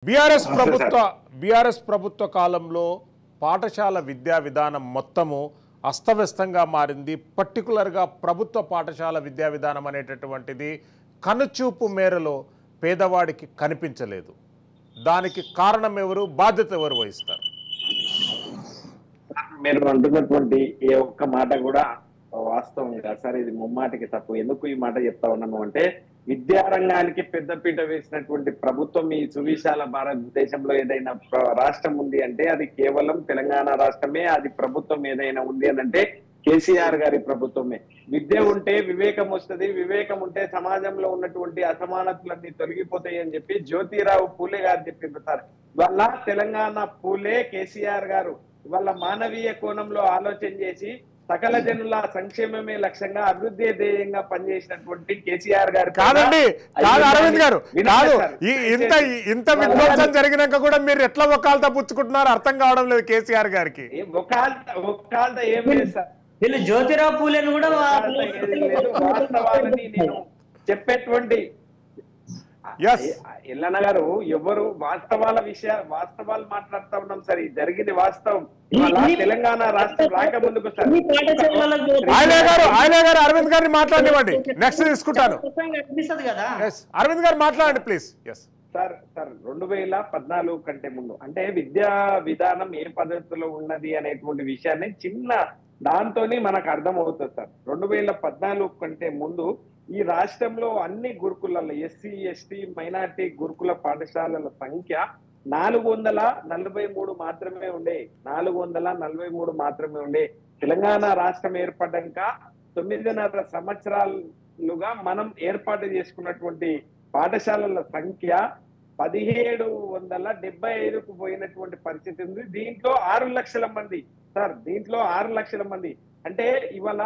BRS ప్రభుత్వ కాలంలో పాఠశాల విద్యా విధానం మొత్తము అస్తవ్యస్తంగా మారింది. పర్టికులర్గా ప్రభుత్వ పాఠశాల విద్యా విధానం అనేటటువంటిది కనుచూపు మేరలో పేదవాడికి కనిపించలేదు. దానికి కారణం ఎవరు, బాధ్యత ఎవరు వహిస్తారు? మీరు అంటున్నటువంటి ఏ ఒక్క మాట కూడా వాస్తవం కాదు సార్. ఇది ముమ్మాటికి తప్పు. ఎందుకు ఈ మాట చెప్తా ఉన్నాను అంటే, విద్యారంగానికి పెద్దపీట వేసినటువంటి ప్రభుత్వం ఈ సువిశాల భారతదేశంలో ఏదైనా రాష్ట్రం ఉంది అంటే అది కేవలం తెలంగాణ రాష్ట్రమే. అది ప్రభుత్వం ఏదైనా ఉంది అని అంటే కేసీఆర్ గారి ప్రభుత్వమే. విద్య ఉంటే వివేకం వస్తుంది, వివేకం ఉంటే సమాజంలో ఉన్నటువంటి అసమానతలన్నీ తొలగిపోతాయి అని చెప్పి జ్యోతిరావు పూలే గారు చెప్పింది సార్. ఇవాళ తెలంగాణ పూలే కేసీఆర్ గారు ఇవాళ మానవీయ కోణంలో ఆలోచన చేసి సకల జనుల సంక్షేమమే లక్ష్యంగా అభివృద్ధి ధ్యేయంగా పనిచేసినటువంటి కేసీఆర్ గారు. కాదండి, కాదు అరవింద్ గారు, కాదు ఇంత విధ్వంసం జరిగినాక కూడా మీరు ఎట్లా ఒకాలతో పుచ్చుకుంటున్నారు అర్థం కావడం లేదు కేసీఆర్ గారికి. ఒకాలతో ఏం లేదు సార్. వీళ్ళు జ్యోతిరావు పూలేను కూడా వాస్తవాలని నేను చెప్పేటువంటి ఎల్లన్న గారు ఎవరు వాస్తవాలు మాట్లాడుతా ఉన్నాం సార్. జరిగింది వాస్తవం. తెలంగాణ రాష్ట్రం రాకముందుకు అరవింద్ గారిని మాట్లాడివ్వండి, నెక్స్ట్ తీసుకుంటాను. అరవింద్ గారు మాట్లాడండి ప్లీజ్. సార్ 2014 కంటే ముందు అంటే విద్యా విధానం ఏ పద్ధతిలో ఉన్నది అనేటువంటి విషయాన్ని చిన్న దాంతోనే మనకు అర్థం అవుతుంది సార్. 2014 కంటే ముందు ఈ రాష్ట్రంలో అన్ని గురుకులాల్లో ఎస్సీ ఎస్టీ మైనార్టీ గురుకుల పాఠశాలల సంఖ్య 443 మాత్రమే ఉండే. 443 మాత్రమే ఉండే. తెలంగాణ రాష్ట్రం ఏర్పడ్డాక 9.5 సంవత్సరాలుగా మనం ఏర్పాటు చేసుకున్నటువంటి పాఠశాలల సంఖ్య 1775కు పోయినటువంటి పరిస్థితి ఉంది. దీంట్లో 6 లక్షల మంది సార్. దీంట్లో 6 లక్షల మంది అంటే ఇవాళ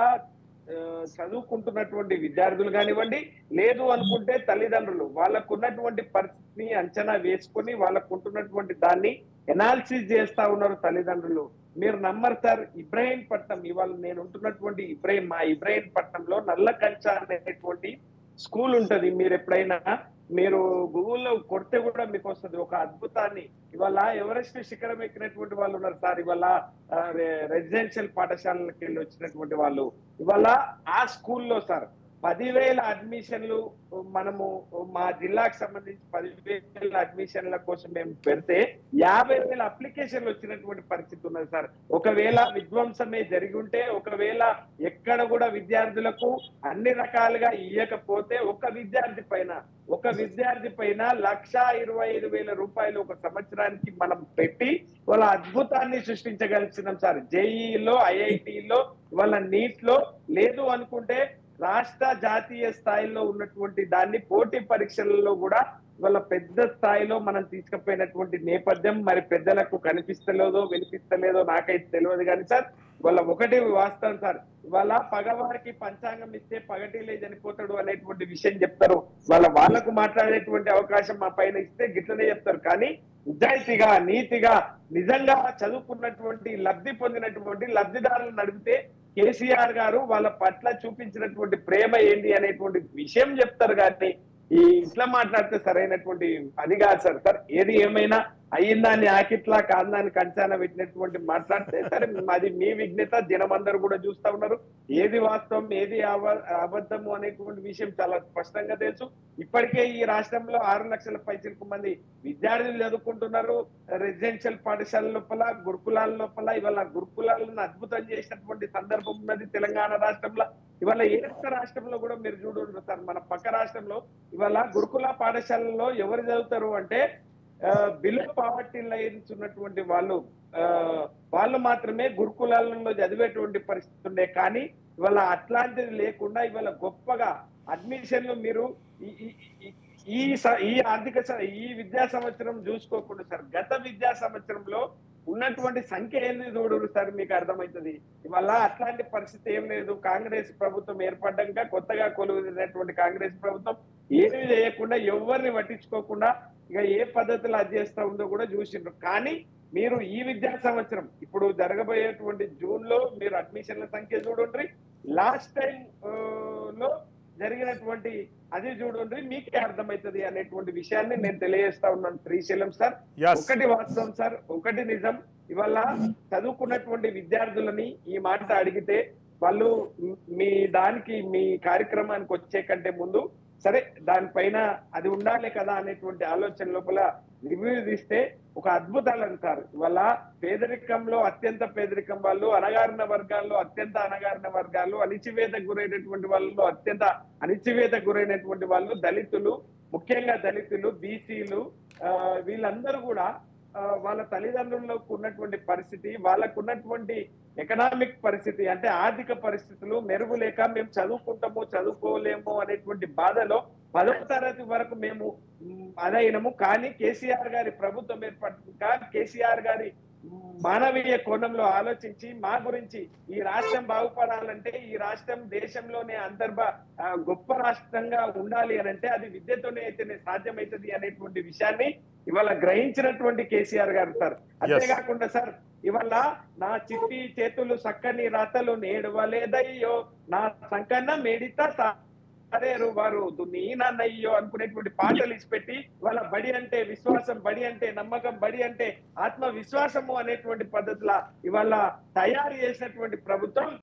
చదువుకుంటున్నటువంటి విద్యార్థులు కానివ్వండి, లేదు అనుకుంటే తల్లిదండ్రులు వాళ్ళకు ఉన్నటువంటి పరిస్థితిని అంచనా వేసుకొని వాళ్ళకు ఉంటున్నటువంటి దాన్ని ఎనాలిసిస్ చేస్తా ఉన్నారు తల్లిదండ్రులు. మీరు నమ్మరు సార్, ఇబ్రాహీంపట్నం ఇవాళ నేను ఉంటున్నటువంటి ఇబ్రాహీంపట్నంలో నల్లకంచ అనేటువంటి స్కూల్ ఉంటది. మీరు ఎప్పుడైనా మీరు గూగుల్లో కొడితే కూడా మీకు వస్తుంది. ఒక అద్భుతాన్ని ఇవాళ ఎవరెస్ట్ శిఖరం ఎక్కినటువంటి వాళ్ళు ఉన్నారు సార్. ఇవాళ రెసిడెన్షియల్ పాఠశాలకి వెళ్ళి వచ్చినటువంటి వాళ్ళు ఇవాళ ఆ స్కూల్లో సార్ 10,000 అడ్మిషన్లు మనము మా జిల్లాకు సంబంధించి 10,000 అడ్మిషన్ల కోసం మేము పెడితే 50,000 అప్లికేషన్లు వచ్చినటువంటి పరిస్థితి ఉన్నది సార్. ఒకవేళ విధ్వంసమే జరిగి ఉంటే, ఒకవేళ ఎక్కడ కూడా విద్యార్థులకు అన్ని రకాలుగా ఇయ్యకపోతే ఒక విద్యార్థి పైన 1,25,000 రూపాయలు ఒక సంవత్సరానికి మనం పెట్టి వాళ్ళ అద్భుతాన్ని సృష్టించగలిగినాం సార్. జేఈలో, ఐఐటిలో, వాళ్ళ నీట్ లో, లేదు అనుకుంటే రాష్ట్ర జాతీయ స్థాయిలో ఉన్నటువంటి దాన్ని పోటీ పరీక్షలలో కూడా వాళ్ళ పెద్ద స్థాయిలో మనం తీసుకుపోయినటువంటి నేపథ్యం మరి పెద్దలకు కనిపిస్తలేదో వినిపిస్తలేదో నాకైతే తెలియదు కానీ సార్, వాళ్ళ ఒకటి వాస్తవం సార్. వాళ్ళ పగవారికి పంచాంగం ఇస్తే పగటిలే చనిపోతాడు అనేటువంటి విషయం చెప్తారు. వాళ్ళకు మాట్లాడేటువంటి అవకాశం మా పైన ఇస్తే గిట్లనే చెప్తారు. కానీ నిజాయితీగా, నీతిగా, నిజంగా చదువుకున్నటువంటి లబ్ధి పొందినటువంటి లబ్ధిదారులను నడిపితే కేసీఆర్ గారు వాళ్ళ పట్ల చూపించినటువంటి ప్రేమ ఏంటి అనేటువంటి విషయం చెప్తారు. కానీ ఈ ఇట్లా మాట్లాడితే సరైనటువంటి అది కాదు సార్. సార్ ఏది ఏమైనా అయ్యిందాన్ని ఆకిట్లా కాందాన్ని కంచాన పెట్టినటువంటి మాట్లాడితే సరే అది మీ విఘ్నత. జనమందరూ కూడా చూస్తా ఉన్నారు ఏది వాస్తవం ఏది అబద్ధము అనేటువంటి విషయం చాలా స్పష్టంగా తెలుసు. ఇప్పటికే ఈ రాష్ట్రంలో 6 లక్షల పైచిలకు మంది విద్యార్థులు చదువుకుంటున్నారు. రెసిడెన్షియల్ పాఠశాల లోపల, గురుకులాల లోపల. ఇవాళ గురుకులాలను అద్భుతం చేసినటువంటి సందర్భం ఉన్నది తెలంగాణ రాష్ట్రంలో. ఇవాళ ఏ రాష్ట్రంలో కూడా మీరు చూడండి సార్, మన పక్క రాష్ట్రంలో ఇవాళ గురుకుల పాఠశాలలో ఎవరు చదువుతారు అంటే బిలో పావర్టీ లైన్స్ ఉన్నటువంటి వాళ్ళు మాత్రమే గురుకులాలలో చదివేటువంటి పరిస్థితి ఉండే. కానీ ఇవాళ అట్లాంటిది లేకుండా ఇవాళ గొప్పగా అడ్మిషన్లు మీరు ఈ విద్యా సంవత్సరం చూసుకోకుండా సార్ గత విద్యా సంవత్సరంలో ఉన్నటువంటి సంఖ్య ఏంది చూడరు సార్, మీకు అర్థమవుతుంది. ఇవాళ అట్లాంటి పరిస్థితి ఏం లేదు. కాంగ్రెస్ ప్రభుత్వం ఏర్పడ్డాక కొత్తగా కొలువుదినటువంటి కాంగ్రెస్ ప్రభుత్వం ఏమీ చేయకుండా ఎవరిని పట్టించుకోకుండా ఇక ఏ పద్ధతిలో అది చేస్తా ఉందో కూడా చూసిండ్రు. కానీ మీరు ఈ విద్యా సంవత్సరం ఇప్పుడు జరగబోయేటువంటి జూన్ లో మీరు అడ్మిషన్ల సంఖ్య చూడండి. లాస్ట్ టైం లో జరిగినటువంటి అది చూడండి మీకే అర్థమవుతుంది అనేటువంటి విషయాన్ని నేను తెలియజేస్తా ఉన్నాను శ్రీశైలం సార్. Yes. ఒకటి వాస్తవం సార్, ఒకటి నిజం. ఇవాళ చదువుకున్నటువంటి విద్యార్థులని ఈ మాట అడిగితే వాళ్ళు మీ కార్యక్రమానికి వచ్చే కంటే ముందు సరే దానిపైన అది ఉండాలి కదా అనేటువంటి ఆలోచన లోపల రివ్యూ తీస్తే ఒక అద్భుతాలు అంటారు. ఇవాళ పేదరికంలో అత్యంత పేదరికం వాళ్ళు, అణగారిన వర్గాల్లో అత్యంత అణగారిన వర్గాలు, అణిచివేతకు గురైనటువంటి వాళ్ళలో అత్యంత అణిచివేతకు గురైనటువంటి వాళ్ళు, దళితులు, ముఖ్యంగా దళితులు, బీసీలు, వీళ్ళందరూ కూడా వాళ్ళ తల్లిదండ్రులకు ఉన్నటువంటి పరిస్థితి, వాళ్ళకు ఉన్నటువంటి ఎకనామిక్ పరిస్థితి అంటే ఆర్థిక పరిస్థితులు మెరుగు లేక మేము చదువుకోలేము అనేటువంటి బాధలో 10వ తరగతి వరకు మేము అదైనము. కానీ కేసీఆర్ గారి ప్రభుత్వం ఏర్పడ్డాక కేసీఆర్ గారి మానవీయ కోణంలో ఆలోచించి మా గురించి ఈ రాష్ట్రం బాగుపడాలంటే, ఈ రాష్ట్రం దేశంలోనే గొప్ప రాష్ట్రంగా ఉండాలి అని అంటే అది విద్యతోనే అయితేనే సాధ్యమవుతుంది అనేటువంటి విషయాన్ని ఇవాళ గ్రహించినటువంటి కేసీఆర్ గారు సార్. అంతేకాకుండా సార్ ఇవాళ నా చిట్టి చేతులు సక్కని రాతలు నేడవలేదయ్యో, నా సంకన్న మేడిత అరేరు వారు నాన్నయ్యో అనుకునేటువంటి పాటలు ఇచ్చిపెట్టి వాళ్ళ బడి అంటే విశ్వాసం, బడి అంటే నమ్మకం, బడి అంటే ఆత్మవిశ్వాసము అనేటువంటి పద్ధతిలో ఇవాళ తయారు చేసినటువంటి ప్రభుత్వం